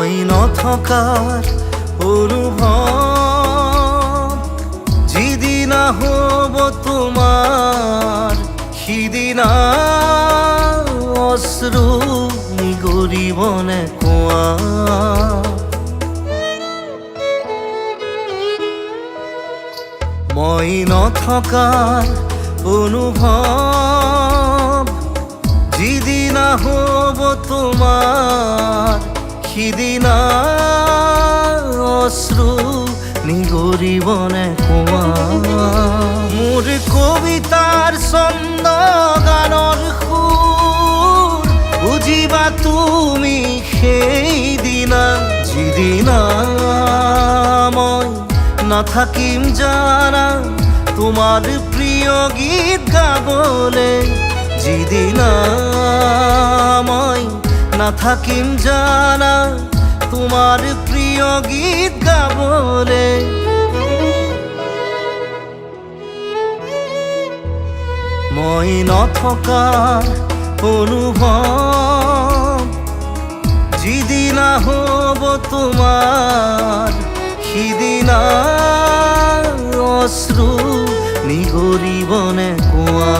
মই নথকাৰ অনুভৱ যিদিনা হ'ব তোমাৰ সিদিনা অশ্ৰু নিগৰিবনে কোৱা মই নথকাৰ অনুভৱ যিদিনা হ'ব তোমাৰ সিদিনা অশ্ৰু নিগৰিবনে কোৱা মোৰ কবিতাৰ ছন্দ গানৰ সুৰ বুজিবা তুমি সেইদিনা যিদিনা মই নাথাকিম জানা তোমাৰ প্ৰিয় গীত গাবলে যিদিনা মই নাথাকিম জানা তোমাৰ প্ৰিয় গীত গাবলে মই নথকাৰ অনুভৱ যিদিনা হ'ব তোমাৰ সিদিনা অশ্ৰু নিগৰিবনে কোৱা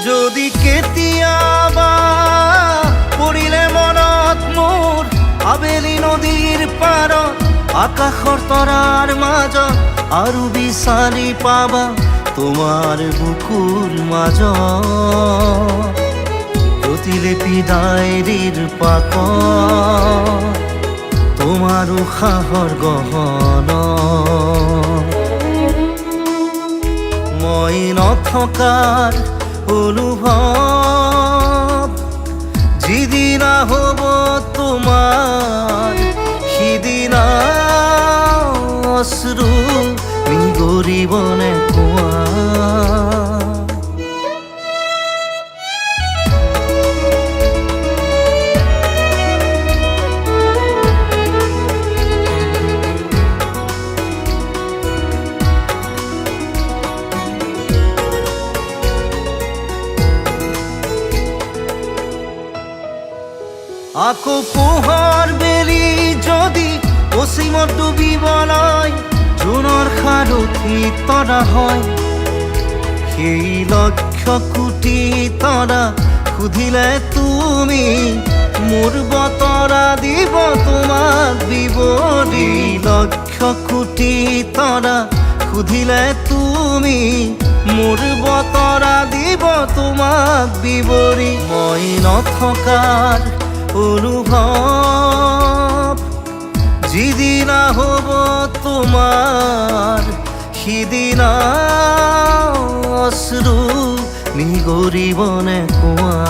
যদি কেতিয়াবা পৰিলে মনত মোৰ আবেলি নদীৰ পাৰত আকাশৰ তৰাৰ মাজত আৰু বিচাৰি পাবা তোমাৰ বুকুৰ মাজত প্ৰতিলিপি ডায়েৰীৰ পাতত তোমাৰ উশাহৰ গহনা মই নথকাৰ অনুভৱ যিদিনা হ'ব তোমাৰ সিদিনা অশ্ৰু নিগৰিবনে কোৱা আকৌ পোহৰ বেলি যদি পশ্চিমত ডুবিবলৈ জোনৰ সাৰথি তৰা হয় সেই লক্ষ কোটি তৰা সুধিলে তুমি মোৰ বতৰা দিব তোমাক বিৱৰি লক্ষ কোটি তৰা সুধিলে তুমি মোৰ বতৰা দিব তোমাক বিৱৰি মই নথকাৰ অনুভৱ যিদিনা হ'ব তোমাৰ সিদিনা অশ্ৰু নিগৰিবনে কোৱা